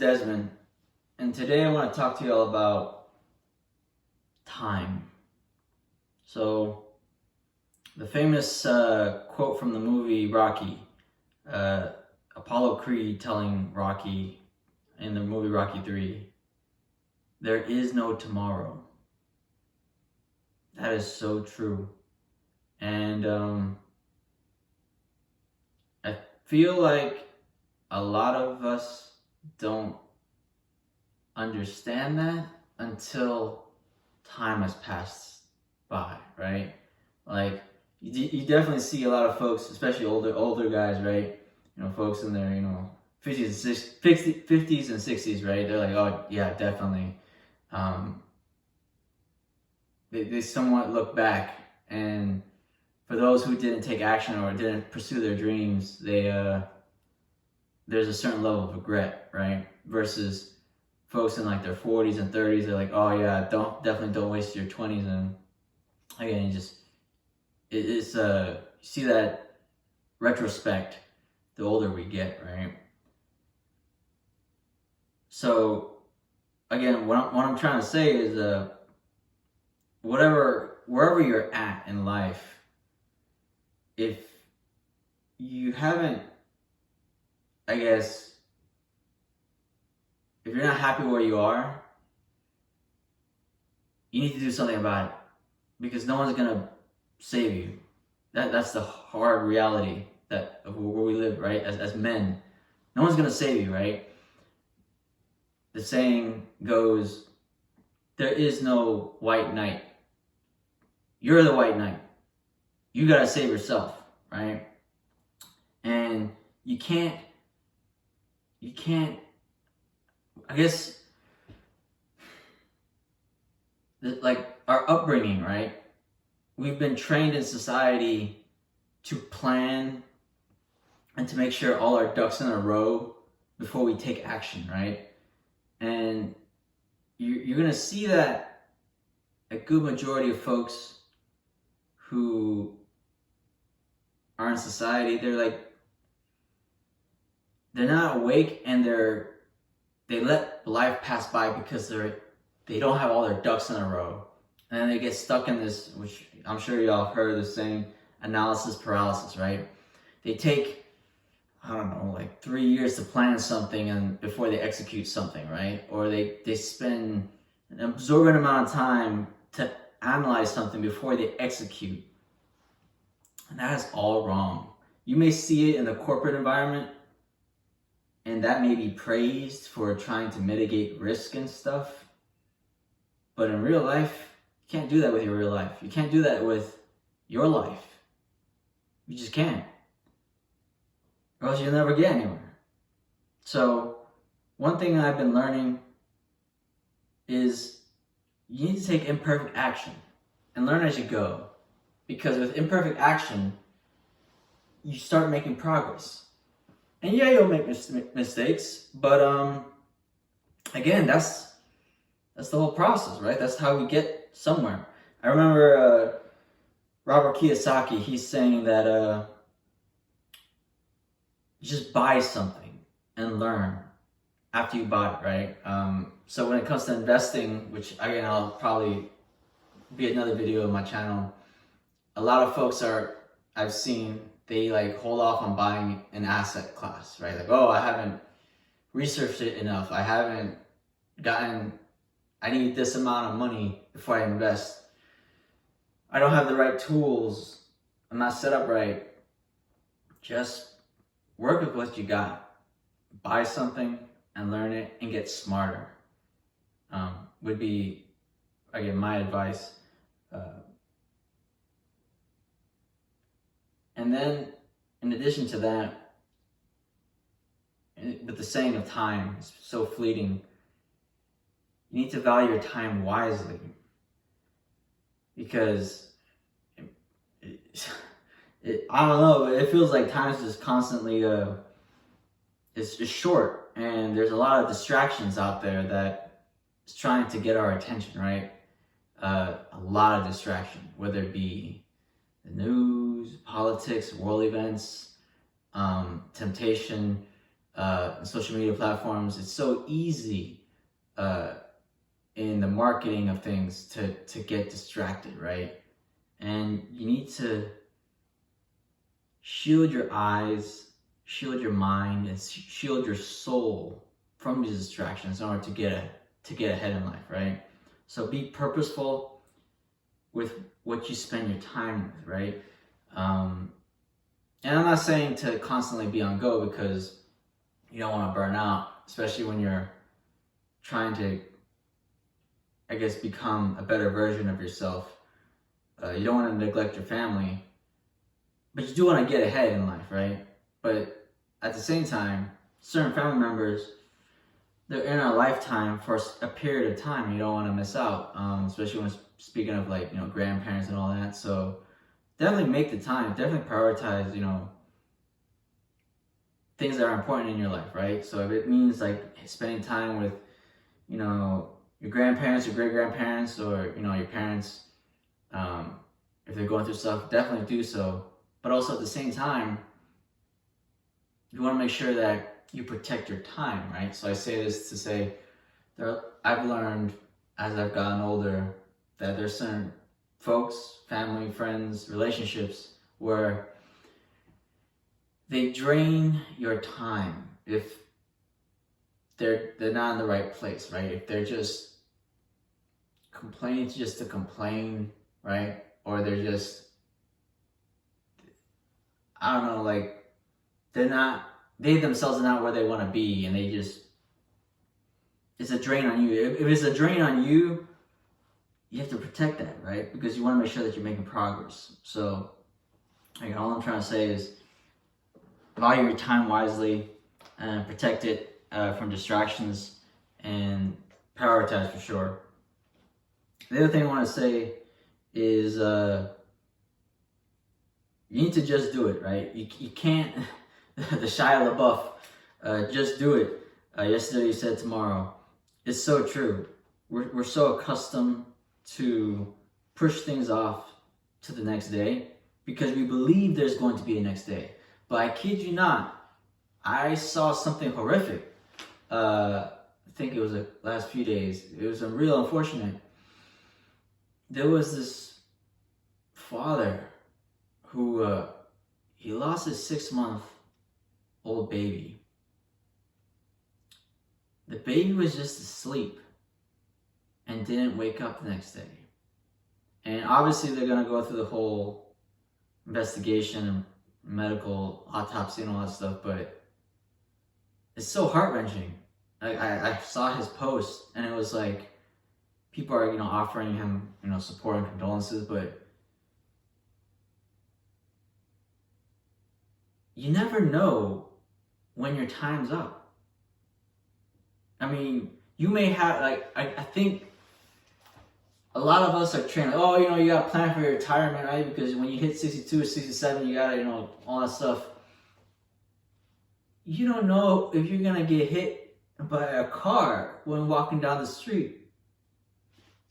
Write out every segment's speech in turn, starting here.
Desmond, and today I want to talk to you all about time. So, the famous quote from the movie Rocky, Apollo Creed telling Rocky in the movie Rocky 3, "There is no tomorrow." That is so true. And I feel like a lot of us don't understand that until time has passed by, right? Like you definitely see a lot of folks, especially older guys, right? You know, folks in their 50s and 60s, right? They're like, oh yeah, definitely. They somewhat look back, and for those who didn't take action or didn't pursue their dreams, there's a certain level of regret, right? Versus folks in like their 40s and 30s, they're like, oh yeah, definitely don't waste your 20s. And again, you see that retrospect the older we get, right? So again, what I'm trying to say is wherever you're at in life, if you haven't, I guess, if you're not happy where you are, you need to do something about it, because no one's gonna save you. That's the hard reality of where we live, right? As men, no one's gonna save you, right? The saying goes, there is no white knight. You're the white knight. You gotta save yourself, right? And you can't, I guess, like our upbringing, right? We've been trained in society to plan and to make sure all our ducks in a row before we take action, right? And you're gonna see that a good majority of folks who are in society, they're not awake, and they let life pass by because they don't have all their ducks in a row, and then they get stuck in this, which I'm sure y'all have heard of the saying, analysis paralysis, right? They take, I don't know, like 3 years to plan something and before they execute something, right? Or they spend an absorbent amount of time to analyze something before they execute. And that is all wrong. You may see it in the corporate environment, and that may be praised for trying to mitigate risk and stuff. But in real life, you can't do that with your real life. You can't do that with your life. You just can't. Or else you'll never get anywhere. So, one thing I've been learning is you need to take imperfect action and learn as you go. Because with imperfect action, you start making progress. And yeah, you'll make mistakes, but again, that's the whole process, right? That's how we get somewhere. I remember Robert Kiyosaki, he's saying that just buy something and learn after you bought it, right? So when it comes to investing, which again, I'll probably be another video on my channel, a lot of folks I've seen, they like hold off on buying an asset class, right? Like, oh, I haven't researched it enough. I need this amount of money before I invest. I don't have the right tools. I'm not set up right. Just work with what you got. Buy something and learn it and get smarter. Would be, again, my advice. And then, in addition to that, with the saying of time, it's so fleeting, you need to value your time wisely. Because, I don't know, it feels like time is just constantly, it's just short. And there's a lot of distractions out there that is trying to get our attention, right? A lot of distraction, whether it be the news, politics, world events, temptation, social media platforms. It's so easy in the marketing of things to get distracted, right? And you need to shield your eyes, shield your mind, and shield your soul from these distractions in order to get ahead in life, right? So be purposeful with what you spend your time with, right? And I'm not saying to constantly be on go, because you don't want to burn out, especially when you're trying to, I guess, become a better version of yourself. You don't want to neglect your family, but you do want to get ahead in life, right? But at the same time, certain family members, they're in our lifetime for a period of time. You don't want to miss out, especially when speaking of, like, grandparents and all that. So definitely make the time. Definitely prioritize, things that are important in your life, right? So if it means like spending time with, your grandparents, your great grandparents, or your parents, if they're going through stuff, definitely do so. But also at the same time, you want to make sure that you protect your time, right? So I say this to say, I've learned as I've gotten older that there's certain folks, family, friends, relationships where they drain your time if they're not in the right place, right? If they're just complaining just to complain, right? Or they're just, I don't know, like, they themselves are not where they want to be, and it's a drain on you. If it's a drain on you, you have to protect that, right? Because you want to make sure that you're making progress. So, all I'm trying to say is value your time wisely and protect it from distractions, and prioritize for sure. The other thing I want to say is you need to just do it, right? You can't, the Shia LaBeouf, just do it. Yesterday you said tomorrow. It's so true. We're so accustomed to push things off to the next day because we believe there's going to be a next day. But I kid you not, I saw something horrific. I think it was the last few days. It was real unfortunate. There was this father who he lost his 6-month-old baby. The baby was just asleep and didn't wake up the next day. And obviously they're gonna go through the whole investigation and medical autopsy and all that stuff, but it's so heart-wrenching. I saw his post, and it was like, people are, offering him, support and condolences, but you never know when your time's up. I mean, you may have, I think a lot of us are trained, you gotta plan for your retirement, right? Because when you hit 62 or 67, you gotta, all that stuff. You don't know if you're gonna get hit by a car when walking down the street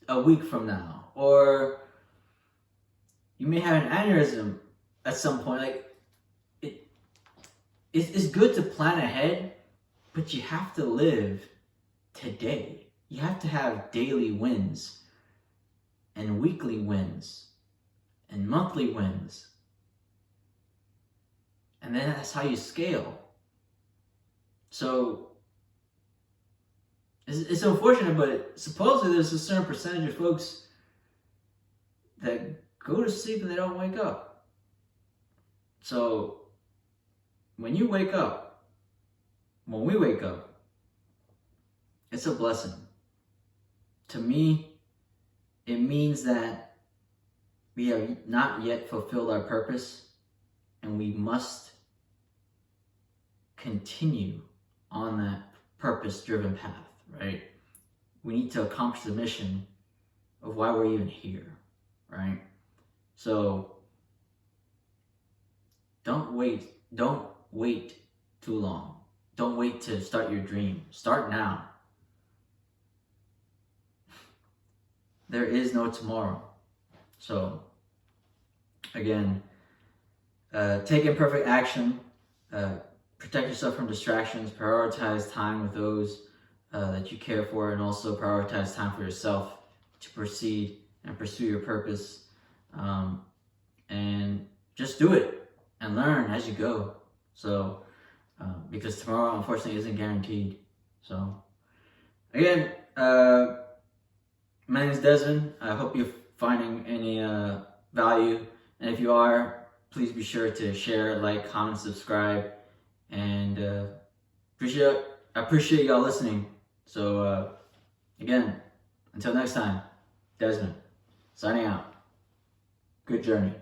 a week from now, or you may have an aneurysm at some point. It's good to plan ahead, but you have to live today. You have to have daily wins and weekly wins and monthly wins, and then that's how you scale. So it's unfortunate, but supposedly there's a certain percentage of folks that go to sleep and they don't wake up. So when we wake up, it's a blessing. To me, it means that we have not yet fulfilled our purpose, and we must continue on that purpose-driven path, right? We need to accomplish the mission of why we're even here, right? So don't wait too long. Don't wait to start your dream. Start now. There is no tomorrow. So again, take imperfect action. protect yourself from distractions, prioritize time with those that you care for, and also prioritize time for yourself to proceed and pursue your purpose. And just do it and learn as you go. So, because tomorrow unfortunately isn't guaranteed. So, again, my name is Desmond. I hope you're finding any value, and if you are, please be sure to share, like, comment, subscribe, and I appreciate y'all listening. So again, until next time, Desmond signing out. Good journey.